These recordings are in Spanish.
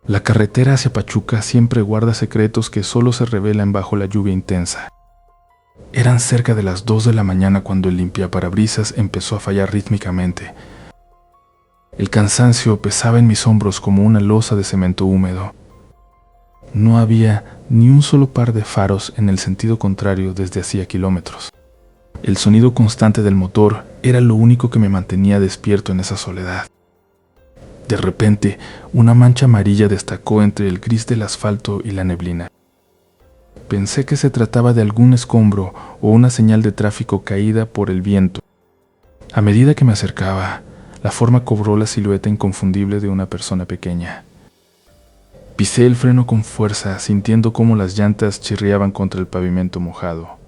La carretera hacia Pachuca siempre guarda secretos que solo se revelan bajo la lluvia intensa. Eran cerca de las 2 de la mañana cuando el limpiaparabrisas empezó a fallar rítmicamente. El cansancio pesaba en mis hombros como una losa de cemento húmedo. No había ni un solo par de faros en el sentido contrario desde hacía kilómetros. El sonido constante del motor era lo único que me mantenía despierto en esa soledad. De repente, una mancha amarilla destacó entre el gris del asfalto y la neblina. Pensé que se trataba de algún escombro o una señal de tráfico caída por el viento. A medida que me acercaba, la forma cobró la silueta inconfundible de una persona pequeña. Pisé el freno con fuerza, sintiendo cómo las llantas chirriaban contra el pavimento mojado.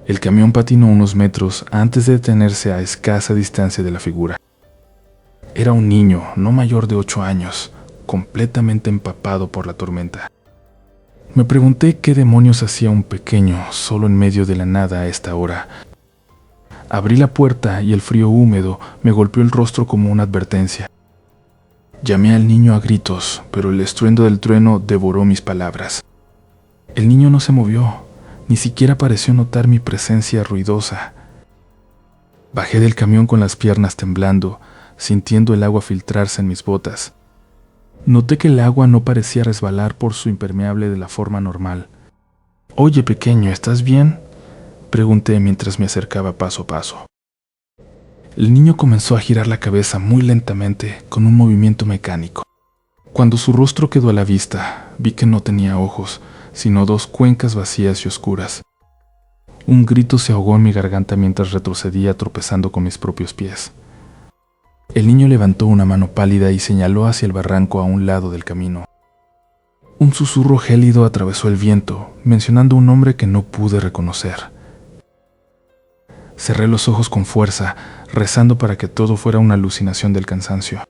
El camión patinó unos metros antes de detenerse a escasa distancia de la figura. Era un niño, no mayor de 8 años, completamente empapado por la tormenta. Me pregunté qué demonios hacía un pequeño solo en medio de la nada a esta hora. Abrí la puerta y el frío húmedo me golpeó el rostro como una advertencia. Llamé al niño a gritos, pero el estruendo del trueno devoró mis palabras. El niño no se movió, ni siquiera pareció notar mi presencia ruidosa. Bajé del camión con las piernas temblando, sintiendo el agua filtrarse en mis botas. Noté que el agua no parecía resbalar por su impermeable de la forma normal. «Oye, pequeño, ¿estás bien?», pregunté mientras me acercaba paso a paso. El niño comenzó a girar la cabeza muy lentamente, con un movimiento mecánico. Cuando su rostro quedó a la vista, vi que no tenía ojos, sino 2 cuencas vacías y oscuras. Un grito se ahogó en mi garganta mientras retrocedía tropezando con mis propios pies. El niño levantó una mano pálida y señaló hacia el barranco a un lado del camino. Un susurro gélido atravesó el viento, mencionando un nombre que no pude reconocer. Cerré los ojos con fuerza, rezando para que todo fuera una alucinación del cansancio.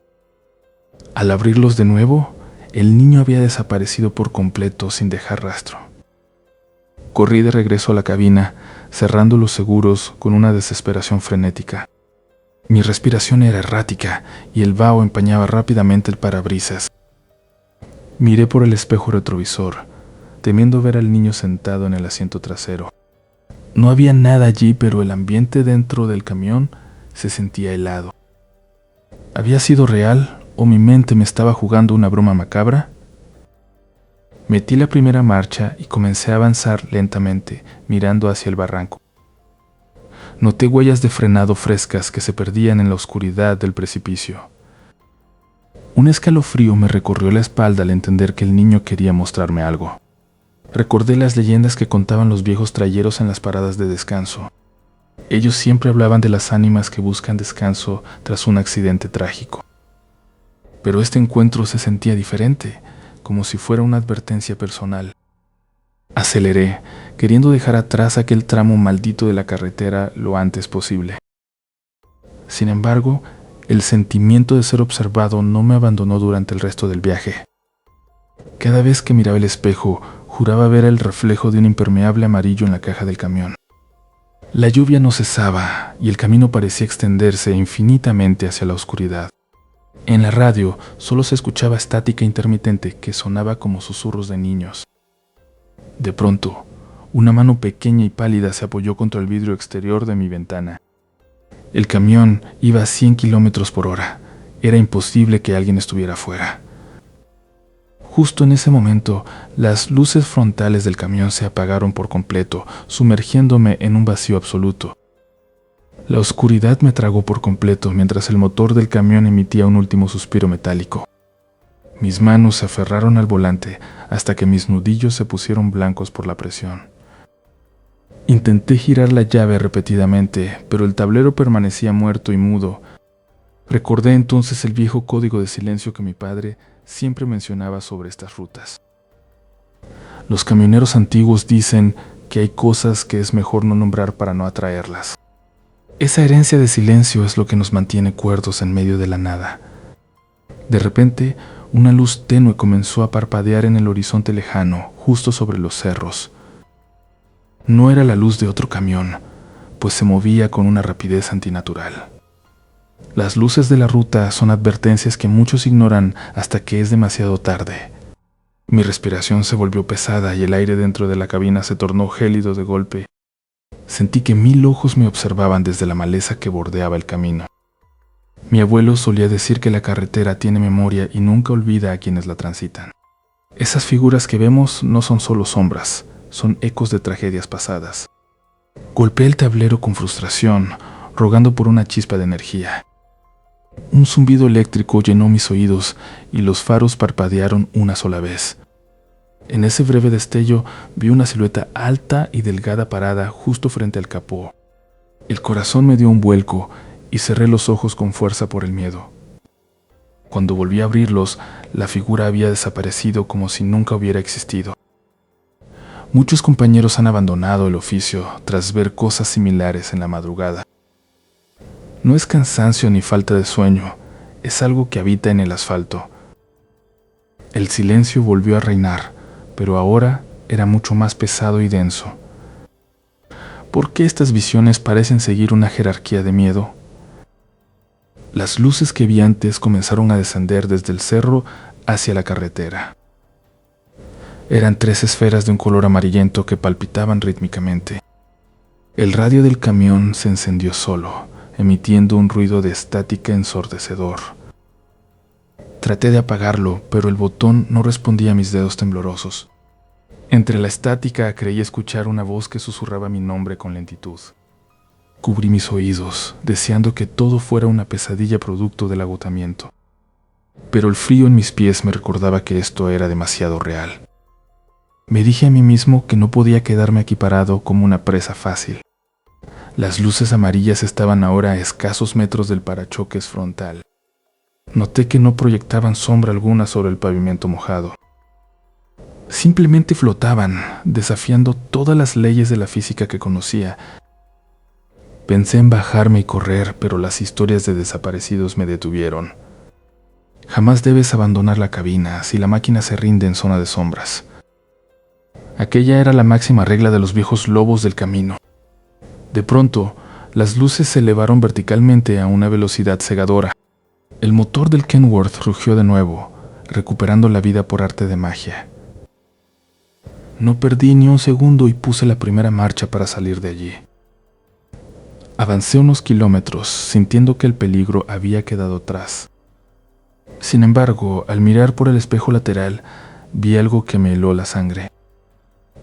Al abrirlos de nuevo, el niño había desaparecido por completo sin dejar rastro. Corrí de regreso a la cabina, cerrando los seguros con una desesperación frenética. Mi respiración era errática y el vaho empañaba rápidamente el parabrisas. Miré por el espejo retrovisor, temiendo ver al niño sentado en el asiento trasero. No había nada allí, pero el ambiente dentro del camión se sentía helado. ¿Había sido real o mi mente me estaba jugando una broma macabra? Metí la primera marcha y comencé a avanzar lentamente, mirando hacia el barranco. Noté huellas de frenado frescas que se perdían en la oscuridad del precipicio. Un escalofrío me recorrió la espalda al entender que el niño quería mostrarme algo. Recordé las leyendas que contaban los viejos trayeros en las paradas de descanso. Ellos siempre hablaban de las ánimas que buscan descanso tras un accidente trágico. Pero este encuentro se sentía diferente, como si fuera una advertencia personal. Aceleré, queriendo dejar atrás aquel tramo maldito de la carretera lo antes posible. Sin embargo, el sentimiento de ser observado no me abandonó durante el resto del viaje. Cada vez que miraba el espejo, juraba ver el reflejo de un impermeable amarillo en la caja del camión. La lluvia no cesaba y el camino parecía extenderse infinitamente hacia la oscuridad. En la radio solo se escuchaba estática intermitente que sonaba como susurros de niños. De pronto, una mano pequeña y pálida se apoyó contra el vidrio exterior de mi ventana. El camión iba a 100 kilómetros por hora. Era imposible que alguien estuviera afuera. Justo en ese momento, las luces frontales del camión se apagaron por completo, sumergiéndome en un vacío absoluto. La oscuridad me tragó por completo mientras el motor del camión emitía un último suspiro metálico. Mis manos se aferraron al volante hasta que mis nudillos se pusieron blancos por la presión. Intenté girar la llave repetidamente, pero el tablero permanecía muerto y mudo. Recordé entonces el viejo código de silencio que mi padre siempre mencionaba sobre estas rutas. Los camioneros antiguos dicen que hay cosas que es mejor no nombrar para no atraerlas. Esa herencia de silencio es lo que nos mantiene cuerdos en medio de la nada. De repente, una luz tenue comenzó a parpadear en el horizonte lejano, justo sobre los cerros. No era la luz de otro camión, pues se movía con una rapidez antinatural. Las luces de la ruta son advertencias que muchos ignoran hasta que es demasiado tarde. Mi respiración se volvió pesada y el aire dentro de la cabina se tornó gélido de golpe. Sentí que 1000 ojos me observaban desde la maleza que bordeaba el camino. Mi abuelo solía decir que la carretera tiene memoria y nunca olvida a quienes la transitan. Esas figuras que vemos no son solo sombras, son ecos de tragedias pasadas. Golpeé el tablero con frustración, rogando por una chispa de energía. Un zumbido eléctrico llenó mis oídos y los faros parpadearon una sola vez. En ese breve destello vi una silueta alta y delgada parada justo frente al capó. El corazón me dio un vuelco y cerré los ojos con fuerza por el miedo. Cuando volví a abrirlos, la figura había desaparecido como si nunca hubiera existido. Muchos compañeros han abandonado el oficio tras ver cosas similares en la madrugada. No es cansancio ni falta de sueño, es algo que habita en el asfalto. El silencio volvió a reinar, pero ahora era mucho más pesado y denso. ¿Por qué estas visiones parecen seguir una jerarquía de miedo? Las luces que vi antes comenzaron a descender desde el cerro hacia la carretera. Eran 3 esferas de un color amarillento que palpitaban rítmicamente. El radio del camión se encendió solo, emitiendo un ruido de estática ensordecedor. Traté de apagarlo, pero el botón no respondía a mis dedos temblorosos. Entre la estática creí escuchar una voz que susurraba mi nombre con lentitud. Cubrí mis oídos, deseando que todo fuera una pesadilla producto del agotamiento. Pero el frío en mis pies me recordaba que esto era demasiado real. Me dije a mí mismo que no podía quedarme aquí parado como una presa fácil. Las luces amarillas estaban ahora a escasos metros del parachoques frontal. Noté que no proyectaban sombra alguna sobre el pavimento mojado. Simplemente flotaban, desafiando todas las leyes de la física que conocía. Pensé en bajarme y correr, pero las historias de desaparecidos me detuvieron. Jamás debes abandonar la cabina si la máquina se rinde en zona de sombras. Aquella era la máxima regla de los viejos lobos del camino. De pronto, las luces se elevaron verticalmente a una velocidad cegadora. El motor del Kenworth rugió de nuevo, recuperando la vida por arte de magia. No perdí ni un segundo y puse la primera marcha para salir de allí. Avancé unos kilómetros, sintiendo que el peligro había quedado atrás. Sin embargo, al mirar por el espejo lateral, vi algo que me heló la sangre.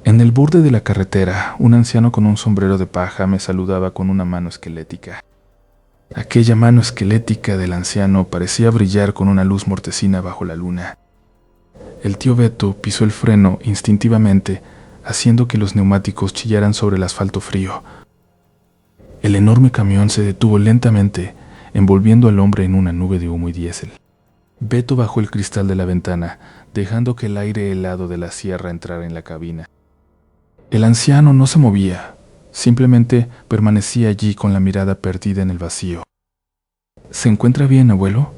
En el borde de la carretera, un anciano con un sombrero de paja me saludaba con una mano esquelética. Aquella mano esquelética del anciano parecía brillar con una luz mortecina bajo la luna. El tío Beto pisó el freno instintivamente, haciendo que los neumáticos chillaran sobre el asfalto frío. El enorme camión se detuvo lentamente, envolviendo al hombre en una nube de humo y diésel. Beto bajó el cristal de la ventana, dejando que el aire helado de la sierra entrara en la cabina. El anciano no se movía, simplemente permanecía allí con la mirada perdida en el vacío. ¿Se encuentra bien, abuelo?,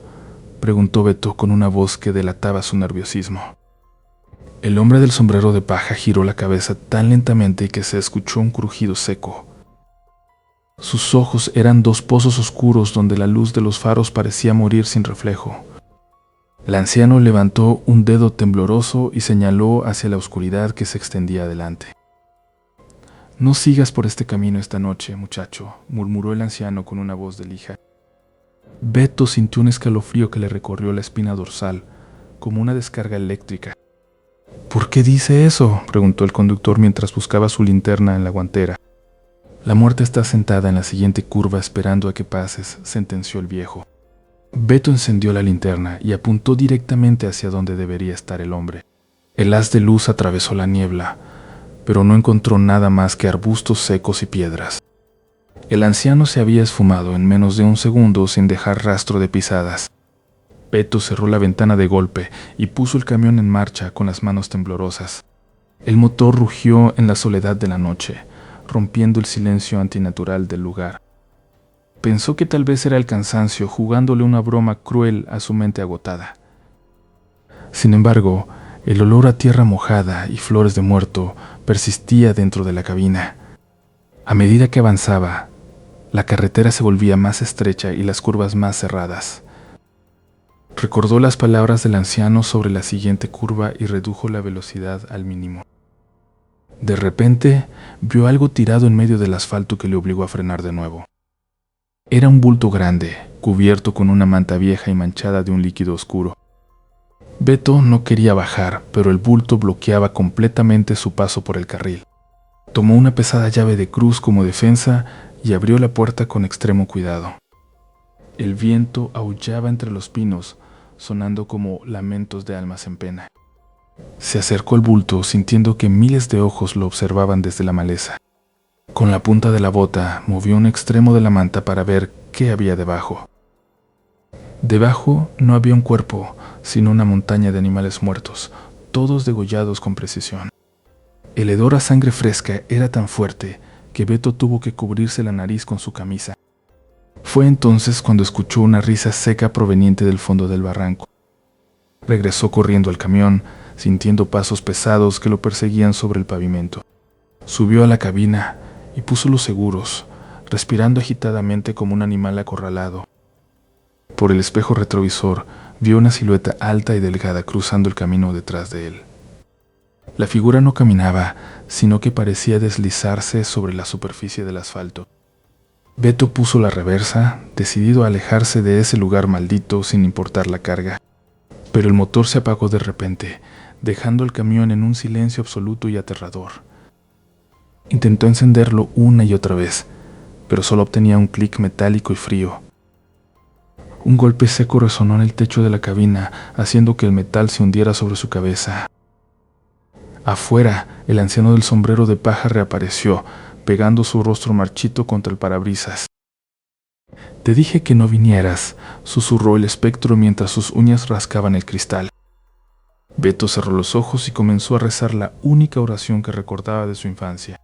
preguntó Beto con una voz que delataba su nerviosismo. El hombre del sombrero de paja giró la cabeza tan lentamente que se escuchó un crujido seco. Sus ojos eran 2 pozos oscuros donde la luz de los faros parecía morir sin reflejo. El anciano levantó un dedo tembloroso y señaló hacia la oscuridad que se extendía adelante. «No sigas por este camino esta noche, muchacho», murmuró el anciano con una voz de lija. Beto sintió un escalofrío que le recorrió la espina dorsal, como una descarga eléctrica. «¿Por qué dice eso?», preguntó el conductor mientras buscaba su linterna en la guantera. «La muerte está sentada en la siguiente curva esperando a que pases», sentenció el viejo. Beto encendió la linterna y apuntó directamente hacia donde debería estar el hombre. El haz de luz atravesó la niebla, pero no encontró nada más que arbustos secos y piedras. El anciano se había esfumado en menos de un segundo sin dejar rastro de pisadas. Beto cerró la ventana de golpe y puso el camión en marcha con las manos temblorosas. El motor rugió en la soledad de la noche, rompiendo el silencio antinatural del lugar. Pensó que tal vez era el cansancio jugándole una broma cruel a su mente agotada. Sin embargo, el olor a tierra mojada y flores de muerto persistía dentro de la cabina. A medida que avanzaba, La carretera se volvía más estrecha y las curvas más cerradas. Recordó las palabras del anciano sobre la siguiente curva y redujo la velocidad al mínimo. De repente, vio algo tirado en medio del asfalto que le obligó a frenar de nuevo. Era un bulto grande, cubierto con una manta vieja y manchada de un líquido oscuro. Beto no quería bajar, pero el bulto bloqueaba completamente su paso por el carril. Tomó una pesada llave de cruz como defensa y abrió la puerta con extremo cuidado. El viento aullaba entre los pinos, sonando como lamentos de almas en pena. Se acercó al bulto, sintiendo que miles de ojos lo observaban desde la maleza. Con la punta de la bota, movió un extremo de la manta para ver qué había debajo. Debajo no había un cuerpo, sino una montaña de animales muertos, todos degollados con precisión. El hedor a sangre fresca era tan fuerte que Beto tuvo que cubrirse la nariz con su camisa. Fue entonces cuando escuchó una risa seca proveniente del fondo del barranco. Regresó corriendo al camión, sintiendo pasos pesados que lo perseguían sobre el pavimento. Subió a la cabina y puso los seguros, respirando agitadamente como un animal acorralado. Por el espejo retrovisor vio una silueta alta y delgada cruzando el camino detrás de él. La figura no caminaba, sino que parecía deslizarse sobre la superficie del asfalto. Beto puso la reversa, decidido a alejarse de ese lugar maldito sin importar la carga. Pero el motor se apagó de repente, dejando el camión en un silencio absoluto y aterrador. Intentó encenderlo una y otra vez, pero solo obtenía un clic metálico y frío. Un golpe seco resonó en el techo de la cabina, haciendo que el metal se hundiera sobre su cabeza. Afuera, el anciano del sombrero de paja reapareció, pegando su rostro marchito contra el parabrisas. «Te dije que no vinieras», susurró el espectro mientras sus uñas rascaban el cristal. Beto cerró los ojos y comenzó a rezar la única oración que recordaba de su infancia.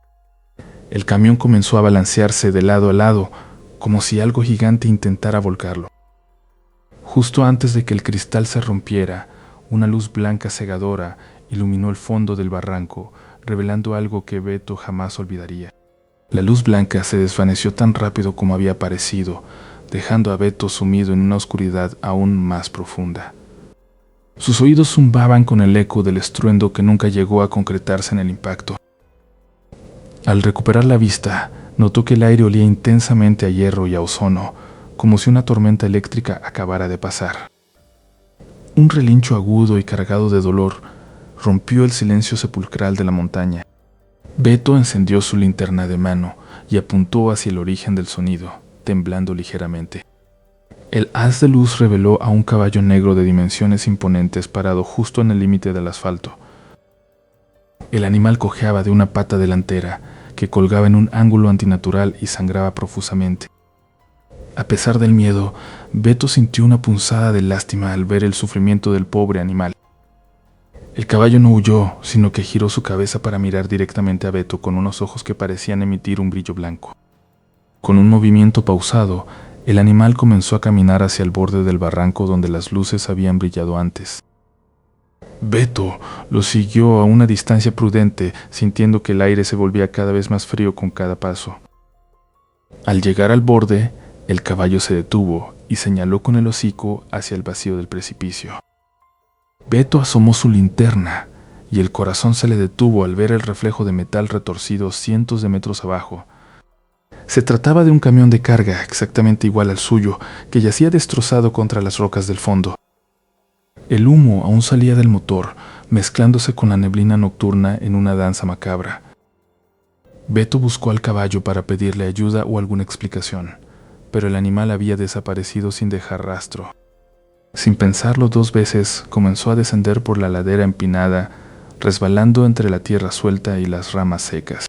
El camión comenzó a balancearse de lado a lado, como si algo gigante intentara volcarlo. Justo antes de que el cristal se rompiera, una luz blanca cegadora iluminó el fondo del barranco, revelando algo que Beto jamás olvidaría. La luz blanca se desvaneció tan rápido como había aparecido, dejando a Beto sumido en una oscuridad aún más profunda. Sus oídos zumbaban con el eco del estruendo que nunca llegó a concretarse en el impacto. Al recuperar la vista, notó que el aire olía intensamente a hierro y a ozono, como si una tormenta eléctrica acabara de pasar. Un relincho agudo y cargado de dolor rompió el silencio sepulcral de la montaña. Beto encendió su linterna de mano y apuntó hacia el origen del sonido, temblando ligeramente. El haz de luz reveló a un caballo negro de dimensiones imponentes parado justo en el límite del asfalto. El animal cojeaba de una pata delantera que colgaba en un ángulo antinatural y sangraba profusamente. A pesar del miedo, Beto sintió una punzada de lástima al ver el sufrimiento del pobre animal. El caballo no huyó, sino que giró su cabeza para mirar directamente a Beto con unos ojos que parecían emitir un brillo blanco. Con un movimiento pausado, el animal comenzó a caminar hacia el borde del barranco donde las luces habían brillado antes. Beto lo siguió a una distancia prudente, sintiendo que el aire se volvía cada vez más frío con cada paso. Al llegar al borde, el caballo se detuvo y señaló con el hocico hacia el vacío del precipicio. Beto asomó su linterna y el corazón se le detuvo al ver el reflejo de metal retorcido cientos de metros abajo. Se trataba de un camión de carga exactamente igual al suyo, que yacía destrozado contra las rocas del fondo. El humo aún salía del motor, mezclándose con la neblina nocturna en una danza macabra. Beto buscó al caballo para pedirle ayuda o alguna explicación, pero el animal había desaparecido sin dejar rastro. Sin pensarlo dos veces, comenzó a descender por la ladera empinada, resbalando entre la tierra suelta y las ramas secas.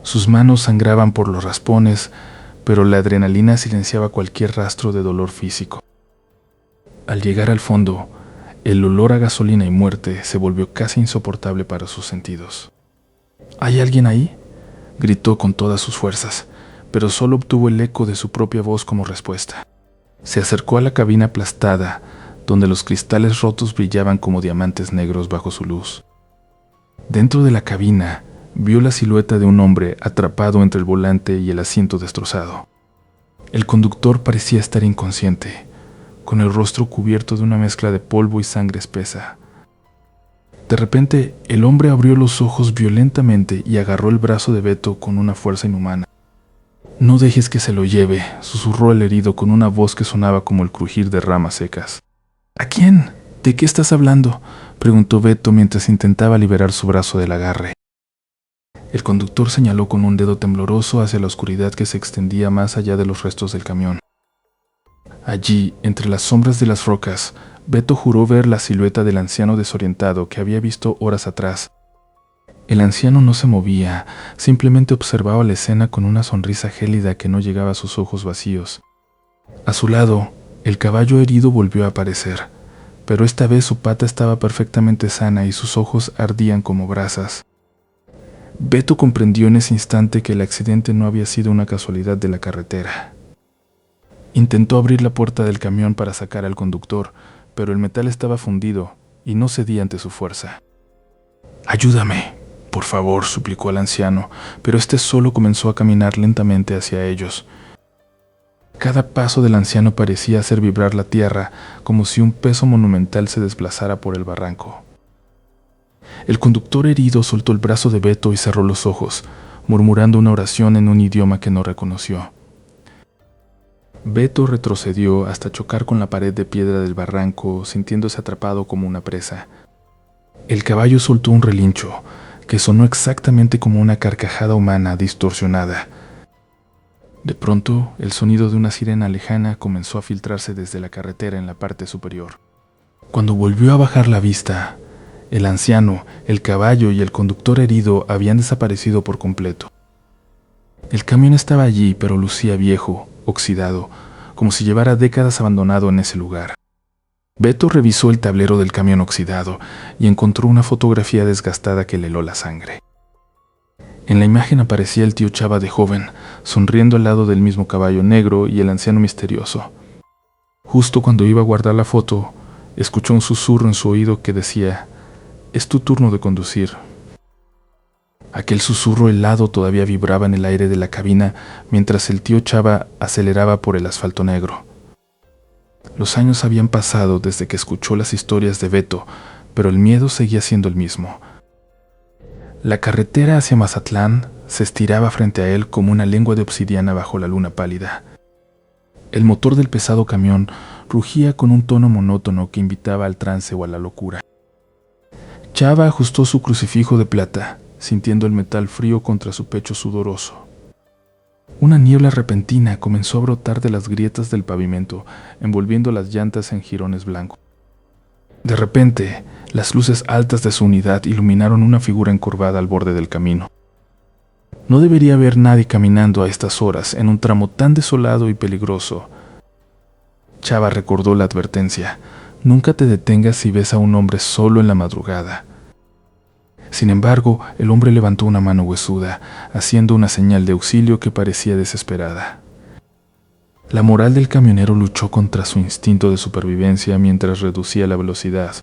Sus manos sangraban por los raspones, pero la adrenalina silenciaba cualquier rastro de dolor físico. Al llegar al fondo, el olor a gasolina y muerte se volvió casi insoportable para sus sentidos. ¿Hay alguien ahí?, gritó con todas sus fuerzas, pero solo obtuvo el eco de su propia voz como respuesta. Se acercó a la cabina aplastada, donde los cristales rotos brillaban como diamantes negros bajo su luz. Dentro de la cabina, vio la silueta de un hombre atrapado entre el volante y el asiento destrozado. El conductor parecía estar inconsciente, con el rostro cubierto de una mezcla de polvo y sangre espesa. De repente, el hombre abrió los ojos violentamente y agarró el brazo de Beto con una fuerza inhumana. «No dejes que se lo lleve», susurró el herido con una voz que sonaba como el crujir de ramas secas. «¿A quién? ¿De qué estás hablando?», preguntó Beto mientras intentaba liberar su brazo del agarre. El conductor señaló con un dedo tembloroso hacia la oscuridad que se extendía más allá de los restos del camión. Allí, entre las sombras de las rocas, Beto juró ver la silueta del anciano desorientado que había visto horas atrás. El anciano no se movía, simplemente observaba la escena con una sonrisa gélida que no llegaba a sus ojos vacíos. A su lado, el caballo herido volvió a aparecer, pero esta vez su pata estaba perfectamente sana y sus ojos ardían como brasas. Beto comprendió en ese instante que el accidente no había sido una casualidad de la carretera. Intentó abrir la puerta del camión para sacar al conductor, pero el metal estaba fundido y no cedía ante su fuerza. «Ayúdame, por favor», suplicó el anciano, pero este solo comenzó a caminar lentamente hacia ellos. Cada paso del anciano parecía hacer vibrar la tierra, como si un peso monumental se desplazara por el barranco. El conductor herido soltó el brazo de Beto y cerró los ojos, murmurando una oración en un idioma que no reconoció. Beto retrocedió hasta chocar con la pared de piedra del barranco, sintiéndose atrapado como una presa. El caballo soltó un relincho, que sonó exactamente como una carcajada humana distorsionada. De pronto, el sonido de una sirena lejana comenzó a filtrarse desde la carretera en la parte superior. Cuando volvió a bajar la vista, el anciano, el caballo y el conductor herido habían desaparecido por completo. El camión estaba allí, pero lucía viejo, oxidado, como si llevara décadas abandonado en ese lugar. Beto revisó el tablero del camión oxidado y encontró una fotografía desgastada que le heló la sangre. En la imagen aparecía el tío Chava de joven, sonriendo al lado del mismo caballo negro y el anciano misterioso. Justo cuando iba a guardar la foto, escuchó un susurro en su oído que decía: «Es tu turno de conducir». Aquel susurro helado todavía vibraba en el aire de la cabina mientras el tío Chava aceleraba por el asfalto negro. Los años habían pasado desde que escuchó las historias de Beto, pero el miedo seguía siendo el mismo. La carretera hacia Mazatlán se estiraba frente a él como una lengua de obsidiana bajo la luna pálida. El motor del pesado camión rugía con un tono monótono que invitaba al trance o a la locura. Chava ajustó su crucifijo de plata, sintiendo el metal frío contra su pecho sudoroso. Una niebla repentina comenzó a brotar de las grietas del pavimento, envolviendo las llantas en jirones blancos. De repente, las luces altas de su unidad iluminaron una figura encorvada al borde del camino. No debería haber nadie caminando a estas horas en un tramo tan desolado y peligroso. Chava recordó la advertencia: «Nunca te detengas si ves a un hombre solo en la madrugada». Sin embargo, el hombre levantó una mano huesuda, haciendo una señal de auxilio que parecía desesperada. La moral del camionero luchó contra su instinto de supervivencia mientras reducía la velocidad.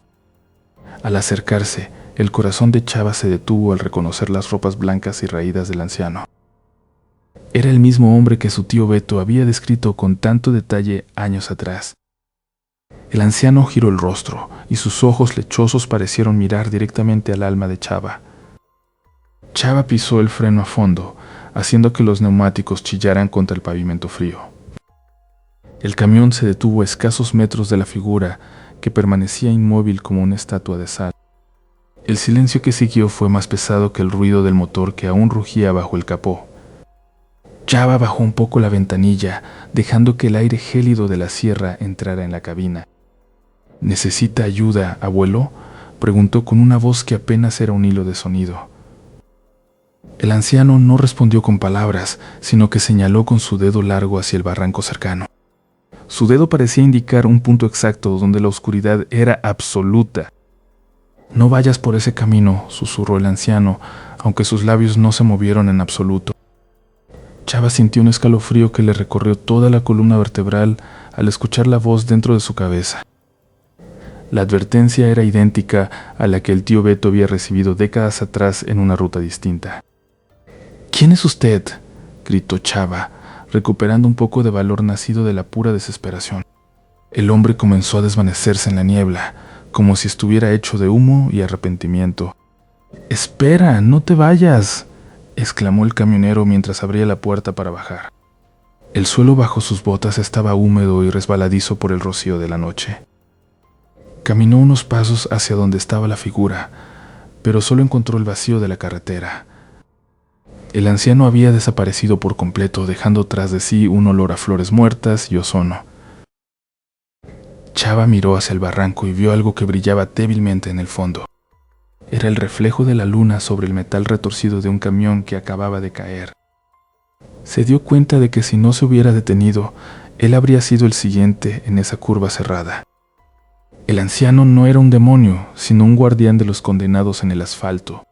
Al acercarse, el corazón de Chava se detuvo al reconocer las ropas blancas y raídas del anciano. Era el mismo hombre que su tío Beto había descrito con tanto detalle años atrás. El anciano giró el rostro y sus ojos lechosos parecieron mirar directamente al alma de Chava. Chava pisó el freno a fondo, haciendo que los neumáticos chillaran contra el pavimento frío. El camión se detuvo a escasos metros de la figura, que permanecía inmóvil como una estatua de sal. El silencio que siguió fue más pesado que el ruido del motor que aún rugía bajo el capó. Chava bajó un poco la ventanilla, dejando que el aire gélido de la sierra entrara en la cabina. «¿Necesita ayuda, abuelo?», preguntó con una voz que apenas era un hilo de sonido. El anciano no respondió con palabras, sino que señaló con su dedo largo hacia el barranco cercano. Su dedo parecía indicar un punto exacto donde la oscuridad era absoluta. «No vayas por ese camino», susurró el anciano, aunque sus labios no se movieron en absoluto. Chava sintió un escalofrío que le recorrió toda la columna vertebral al escuchar la voz dentro de su cabeza. La advertencia era idéntica a la que el tío Beto había recibido décadas atrás en una ruta distinta. «¿Quién es usted?», gritó Chava, recuperando un poco de valor nacido de la pura desesperación. El hombre comenzó a desvanecerse en la niebla, como si estuviera hecho de humo y arrepentimiento. «¡Espera, no te vayas!», exclamó el camionero mientras abría la puerta para bajar. El suelo bajo sus botas estaba húmedo y resbaladizo por el rocío de la noche. Caminó unos pasos hacia donde estaba la figura, pero solo encontró el vacío de la carretera. El anciano había desaparecido por completo, dejando tras de sí un olor a flores muertas y ozono. Chava miró hacia el barranco y vio algo que brillaba débilmente en el fondo. Era el reflejo de la luna sobre el metal retorcido de un camión que acababa de caer. Se dio cuenta de que si no se hubiera detenido, él habría sido el siguiente en esa curva cerrada. El anciano no era un demonio, sino un guardián de los condenados en el asfalto.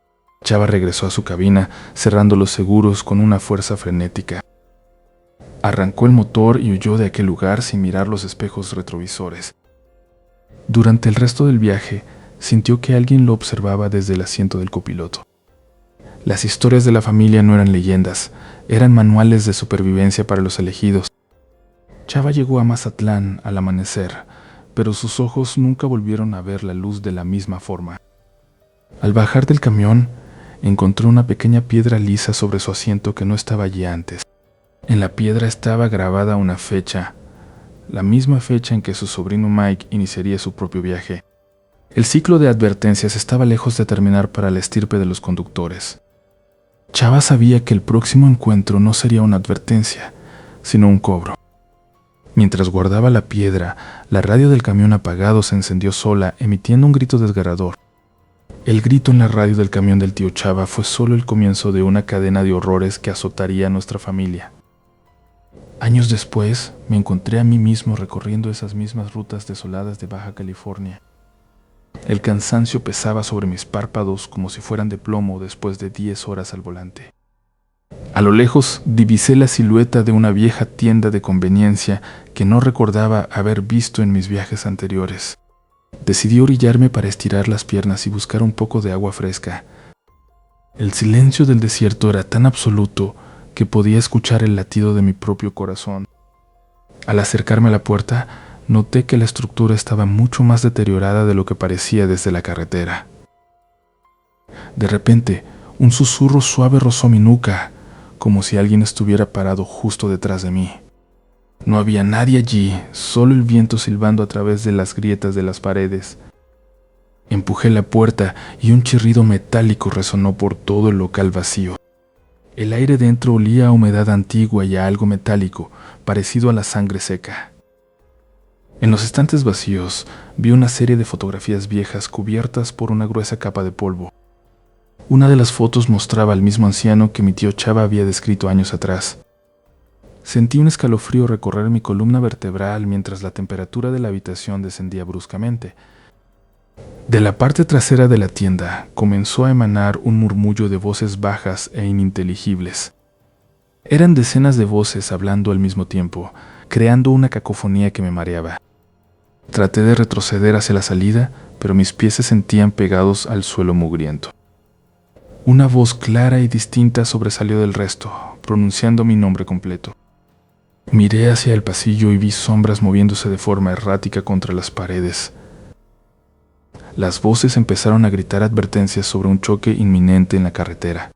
Chava regresó a su cabina, cerrando los seguros con una fuerza frenética. Arrancó el motor y huyó de aquel lugar sin mirar los espejos retrovisores. Durante el resto del viaje, sintió que alguien lo observaba desde el asiento del copiloto. Las historias de la familia no eran leyendas, eran manuales de supervivencia para los elegidos. Chava llegó a Mazatlán al amanecer, pero sus ojos nunca volvieron a ver la luz de la misma forma. Al bajar del camión, encontró una pequeña piedra lisa sobre su asiento que no estaba allí antes. En la piedra estaba grabada una fecha, la misma fecha en que su sobrino Mike iniciaría su propio viaje. El ciclo de advertencias estaba lejos de terminar para la estirpe de los conductores. Chava sabía que el próximo encuentro no sería una advertencia, sino un cobro. Mientras guardaba la piedra, la radio del camión apagado se encendió sola, emitiendo un grito desgarrador. El grito en la radio del camión del tío Chava fue solo el comienzo de una cadena de horrores que azotaría a nuestra familia. Años después, me encontré a mí mismo recorriendo esas mismas rutas desoladas de Baja California. El cansancio pesaba sobre mis párpados como si fueran de plomo después de 10 horas al volante. A lo lejos divisé la silueta de una vieja tienda de conveniencia que no recordaba haber visto en mis viajes anteriores. Decidí orillarme para estirar las piernas y buscar un poco de agua fresca. El silencio del desierto era tan absoluto que podía escuchar el latido de mi propio corazón. Al acercarme a la puerta, noté que la estructura estaba mucho más deteriorada de lo que parecía desde la carretera. De repente, un susurro suave rozó mi nuca, como si alguien estuviera parado justo detrás de mí. No había nadie allí, solo el viento silbando a través de las grietas de las paredes. Empujé la puerta y un chirrido metálico resonó por todo el local vacío. El aire dentro olía a humedad antigua y a algo metálico, parecido a la sangre seca. En los estantes vacíos vi una serie de fotografías viejas cubiertas por una gruesa capa de polvo. Una de las fotos mostraba al mismo anciano que mi tío Chava había descrito años atrás. Sentí un escalofrío recorrer mi columna vertebral mientras la temperatura de la habitación descendía bruscamente. De la parte trasera de la tienda comenzó a emanar un murmullo de voces bajas e ininteligibles. Eran decenas de voces hablando al mismo tiempo, creando una cacofonía que me mareaba. Traté de retroceder hacia la salida, pero mis pies se sentían pegados al suelo mugriento. Una voz clara y distinta sobresalió del resto, pronunciando mi nombre completo. Miré hacia el pasillo y vi sombras moviéndose de forma errática contra las paredes. Las voces empezaron a gritar advertencias sobre un choque inminente en la carretera.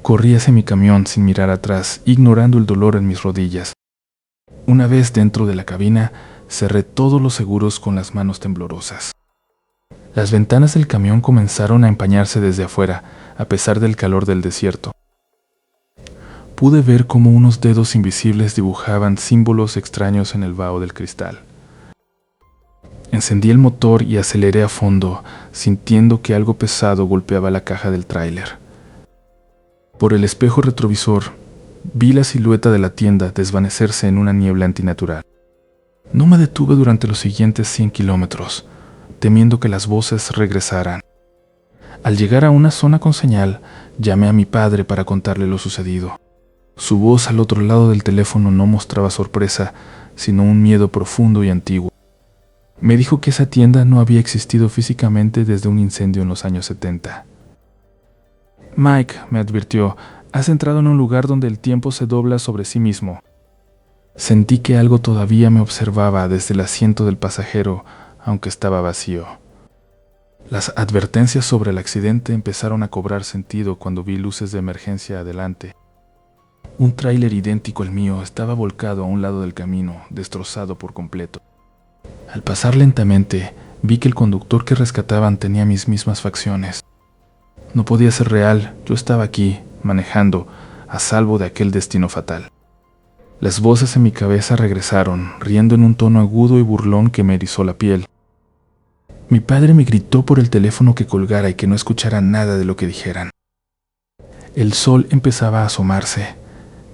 Corrí hacia mi camión sin mirar atrás, ignorando el dolor en mis rodillas. Una vez dentro de la cabina, cerré todos los seguros con las manos temblorosas. Las ventanas del camión comenzaron a empañarse desde afuera, a pesar del calor del desierto. Pude ver cómo unos dedos invisibles dibujaban símbolos extraños en el vaho del cristal. Encendí el motor y aceleré a fondo, sintiendo que algo pesado golpeaba la caja del tráiler. Por el espejo retrovisor, vi la silueta de la tienda desvanecerse en una niebla antinatural. No me detuve durante los siguientes 100 kilómetros, temiendo que las voces regresaran. Al llegar a una zona con señal, llamé a mi padre para contarle lo sucedido. Su voz al otro lado del teléfono no mostraba sorpresa, sino un miedo profundo y antiguo. Me dijo que esa tienda no había existido físicamente desde un incendio en los años 70. Mike, me advirtió, Has entrado en un lugar donde el tiempo se dobla sobre sí mismo. Sentí que algo todavía me observaba desde el asiento del pasajero, aunque estaba vacío. Las advertencias sobre el accidente empezaron a cobrar sentido cuando vi luces de emergencia adelante. Un tráiler idéntico al mío estaba volcado a un lado del camino, destrozado por completo. Al pasar lentamente, vi que el conductor que rescataban tenía mis mismas facciones. No podía ser real, yo estaba aquí, manejando, a salvo de aquel destino fatal. Las voces en mi cabeza regresaron, riendo en un tono agudo y burlón que me erizó la piel. Mi padre me gritó por el teléfono que colgara y que no escuchara nada de lo que dijeran. El sol empezaba a asomarse,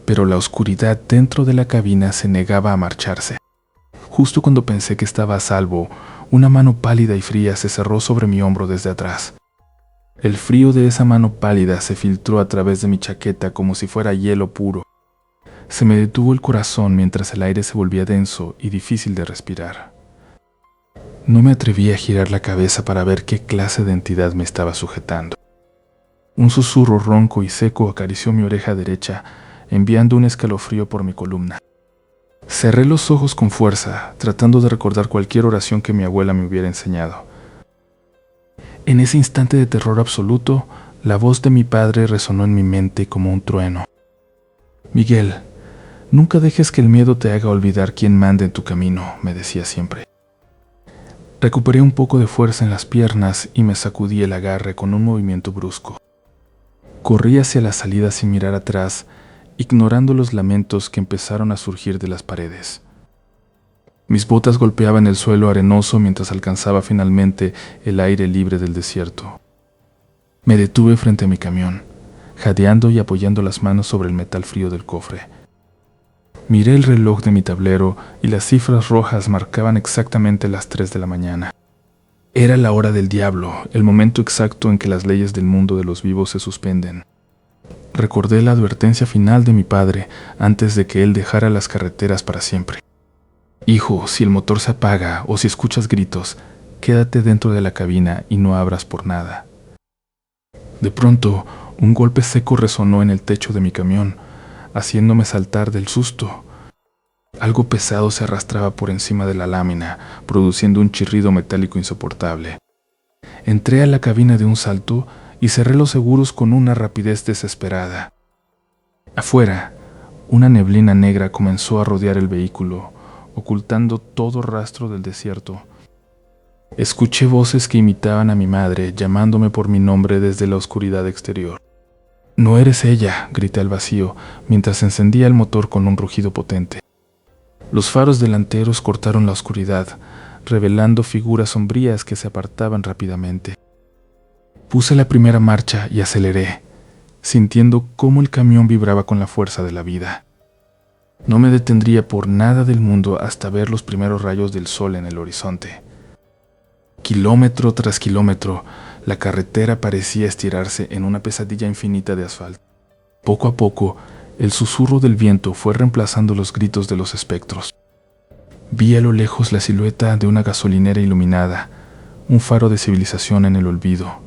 pero la oscuridad dentro de la cabina se negaba a marcharse. Justo cuando pensé que estaba a salvo, una mano pálida y fría se cerró sobre mi hombro desde atrás. El frío de esa mano pálida se filtró a través de mi chaqueta como si fuera hielo puro. Se me detuvo el corazón mientras el aire se volvía denso y difícil de respirar. No me atreví a girar la cabeza para ver qué clase de entidad me estaba sujetando. Un susurro ronco y seco acarició mi oreja derecha, enviando un escalofrío por mi columna. Cerré los ojos con fuerza, tratando de recordar cualquier oración que mi abuela me hubiera enseñado. En ese instante de terror absoluto, la voz de mi padre resonó en mi mente como un trueno. Miguel, nunca dejes que el miedo te haga olvidar quién manda en tu camino, me decía siempre. Recuperé un poco de fuerza en las piernas y me sacudí el agarre con un movimiento brusco. Corrí hacia la salida sin mirar atrás, ignorando los lamentos que empezaron a surgir de las paredes. Mis botas golpeaban el suelo arenoso mientras alcanzaba finalmente el aire libre del desierto. Me detuve frente a mi camión, jadeando y apoyando las manos sobre el metal frío del cofre. Miré el reloj de mi tablero y las cifras rojas marcaban exactamente las 3 de la mañana. Era la hora del diablo, el momento exacto en que las leyes del mundo de los vivos se suspenden. Recordé la advertencia final de mi padre antes de que él dejara las carreteras para siempre. Hijo, si el motor se apaga o si escuchas gritos, quédate dentro de la cabina y no abras por nada. De pronto, un golpe seco resonó en el techo de mi camión, haciéndome saltar del susto. Algo pesado se arrastraba por encima de la lámina, produciendo un chirrido metálico insoportable. Entré a la cabina de un salto y cerré los seguros con una rapidez desesperada. Afuera, una neblina negra comenzó a rodear el vehículo, ocultando todo rastro del desierto. Escuché voces que imitaban a mi madre, llamándome por mi nombre desde la oscuridad exterior. «No eres ella», grité al vacío, mientras encendía el motor con un rugido potente. Los faros delanteros cortaron la oscuridad, revelando figuras sombrías que se apartaban rápidamente. Puse la primera marcha y aceleré, sintiendo cómo el camión vibraba con la fuerza de la vida. No me detendría por nada del mundo hasta ver los primeros rayos del sol en el horizonte. Kilómetro tras kilómetro, la carretera parecía estirarse en una pesadilla infinita de asfalto. Poco a poco, el susurro del viento fue reemplazando los gritos de los espectros. Vi a lo lejos la silueta de una gasolinera iluminada, un faro de civilización en el olvido.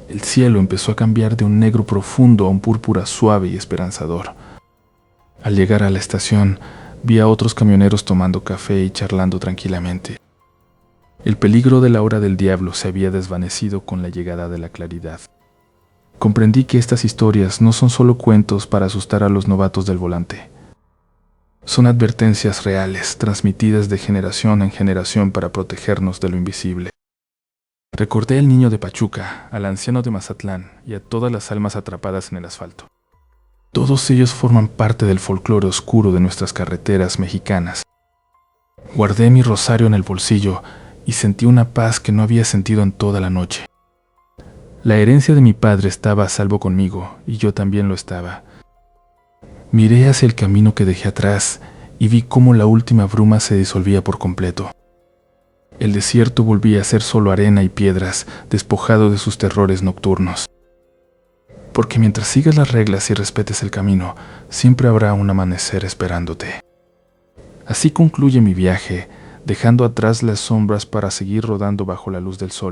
El cielo empezó a cambiar de un negro profundo a un púrpura suave y esperanzador. Al llegar a la estación, vi a otros camioneros tomando café y charlando tranquilamente. El peligro de la hora del diablo se había desvanecido con la llegada de la claridad. Comprendí que estas historias no son solo cuentos para asustar a los novatos del volante. Son advertencias reales, transmitidas de generación en generación para protegernos de lo invisible. Recordé al niño de Pachuca, al anciano de Mazatlán y a todas las almas atrapadas en el asfalto. Todos ellos forman parte del folclore oscuro de nuestras carreteras mexicanas. Guardé mi rosario en el bolsillo y sentí una paz que no había sentido en toda la noche. La herencia de mi padre estaba a salvo conmigo y yo también lo estaba. Miré hacia el camino que dejé atrás y vi cómo la última bruma se disolvía por completo. El desierto volvía a ser solo arena y piedras, despojado de sus terrores nocturnos. Porque mientras sigas las reglas y respetes el camino, siempre habrá un amanecer esperándote. Así concluye mi viaje, dejando atrás las sombras para seguir rodando bajo la luz del sol.